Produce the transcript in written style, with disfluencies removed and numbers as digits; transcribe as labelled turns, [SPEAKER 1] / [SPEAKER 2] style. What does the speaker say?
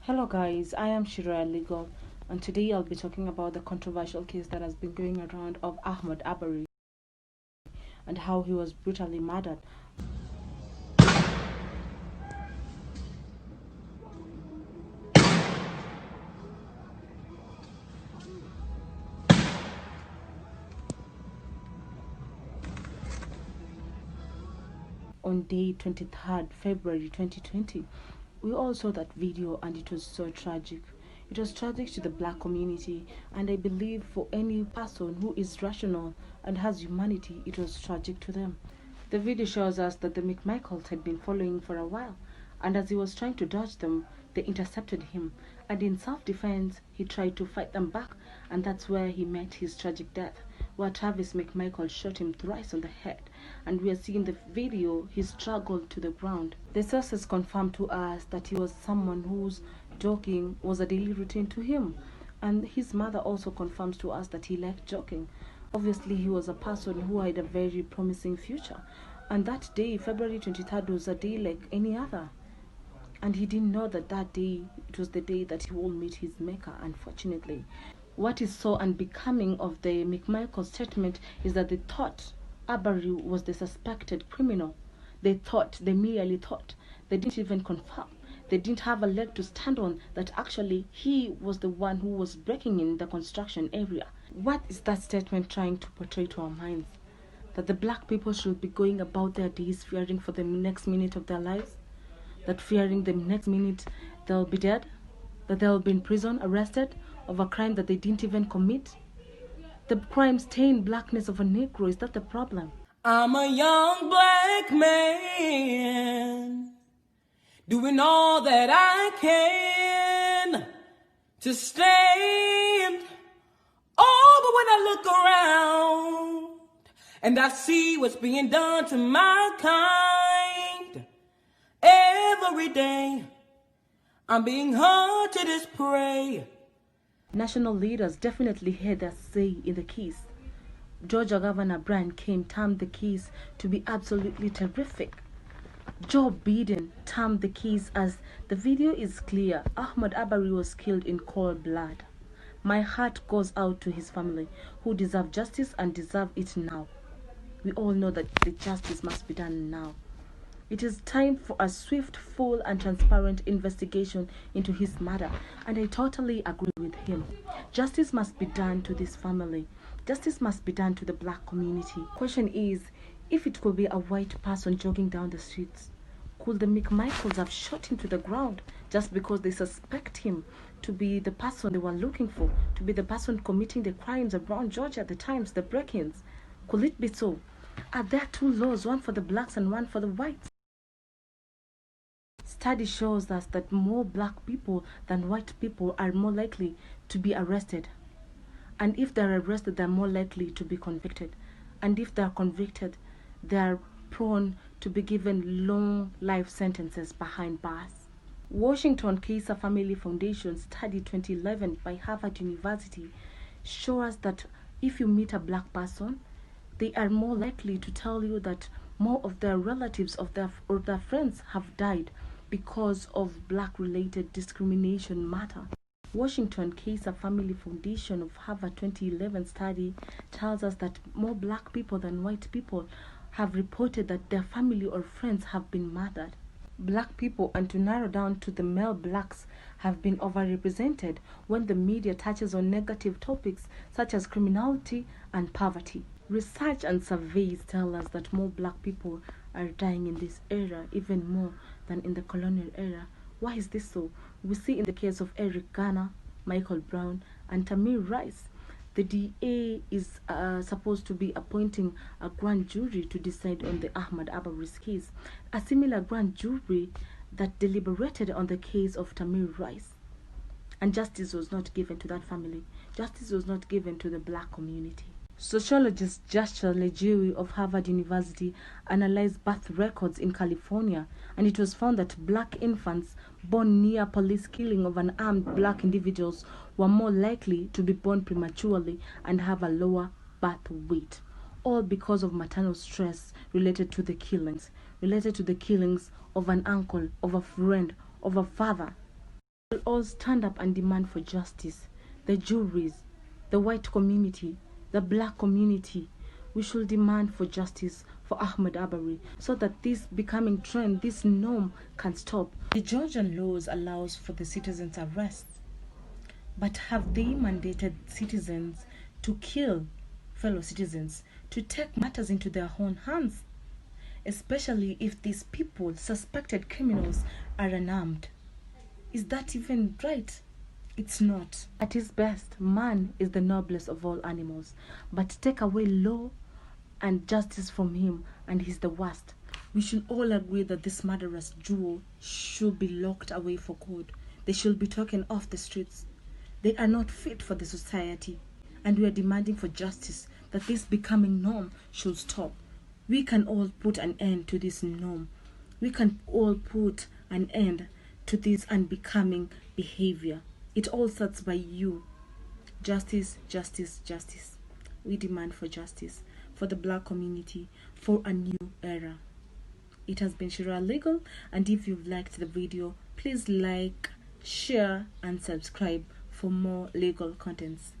[SPEAKER 1] Hello guys, I am Shira Legal, and today I'll be talking about the controversial case that has been going around of Ahmaud Arbery and how he was brutally murdered. On day 23rd February 2020, we all saw that video and it was so tragic. It was tragic to the black community, and I believe for any person who is rational and has humanity, it was tragic to them. The video shows us that the McMichaels had been following for a while, and as he was trying to dodge them, they intercepted him, and in self-defense, he tried to fight them back, and that's where he met his tragic death, where Travis McMichael shot him thrice on the head, and we are seeing the video, he struggled to the ground. The sources confirmed to us that he was someone whose joking was a daily routine to him, and his mother also confirms to us that he liked joking. Obviously, he was a person who had a very promising future, and that day, February 23rd, was a day like any other. And he didn't know that that day, it was the day that he will meet his maker, unfortunately. What is so unbecoming of the McMichael statement is that they thought Arbery was the suspected criminal. They merely thought. They didn't even confirm. They didn't have a leg to stand on that actually he was the one who was breaking in the construction area. What is that statement trying to portray to our minds? That the black people should be going about their days fearing for the next minute of their lives? That fearing the next minute they'll be dead? That they'll be in prison, arrested, of a crime that they didn't even commit? The crime-stained blackness of a Negro, is that the problem?
[SPEAKER 2] I'm a young black man doing all that I can to stand. Oh, but when I look around and I see what's being done to my kind, every day I'm being hunted as prey.
[SPEAKER 1] National leaders definitely had their say in the case. Georgia Governor Brian Kemp termed the case to be absolutely terrific. Joe Biden termed the case as, "The video is clear, Ahmaud Arbery was killed in cold blood. My heart goes out to his family, who deserve justice and deserve it now." We all know that the justice must be done now. It is time for a swift, full and transparent investigation into his murder, and I totally agree with him. Justice must be done to this family. Justice must be done to the black community. Question is, if it could be a white person jogging down the streets, could the McMichaels have shot him to the ground just because they suspect him to be the person they were looking for, to be the person committing the crimes around Georgia at the times, the break-ins? Could it be so? Are there two laws, one for the blacks and one for the whites? Study shows us that more black people than white people are more likely to be arrested. And if they're arrested, they're more likely to be convicted. And if they're convicted, they're prone to be given long life sentences behind bars. Washington Kaiser Family Foundation study 2011 by Harvard University shows us that if you meet a black person, they are more likely to tell you that more of their relatives or their friends have died because of black-related discrimination matter. Washington Kaiser Family Foundation of Harvard 2011 study tells us that more black people than white people have reported that their family or friends have been murdered. Black people, and to narrow down to the male blacks, have been overrepresented when the media touches on negative topics such as criminality and poverty. Research and surveys tell us that more black people are dying in this era, even more than in the colonial era. Why is this so? We see in the case of Eric Garner, Michael Brown, and Tamir Rice, the DA is supposed to be appointing a grand jury to decide on the Ahmaud Arbery's case, a similar grand jury that deliberated on the case of Tamir Rice. And justice was not given to that family. Justice was not given to the black community. Sociologist Joshua Lejewi of Harvard University analyzed birth records in California, and it was found that black infants born near police killing of unarmed black individuals were more likely to be born prematurely and have a lower birth weight, all because of maternal stress related to the killings of an uncle, of a friend, of a father. We will all stand up and demand for justice. The juries, the white community, the black community, we should demand for justice for Ahmaud Arbery so that this becoming trend, this norm can stop. The Georgian laws allows for the citizens' arrest, but have they mandated citizens to kill fellow citizens, to take matters into their own hands, especially if these people, suspected criminals, are unarmed? Is that even right? It's not. At his best, man is the noblest of all animals, but take away law and justice from him and he's the worst. We should all agree that this murderous duo should be locked away for good. They should be taken off the streets. They are not fit for the society, and we are demanding for justice, that this becoming norm should stop. We can all put an end to this norm. We can all put an end to this unbecoming behavior. It all starts by you. Justice, justice, justice. We demand for justice for the black community, for a new era. It has been Shira Legal, and if you've liked the video, please like, share and subscribe for more legal contents.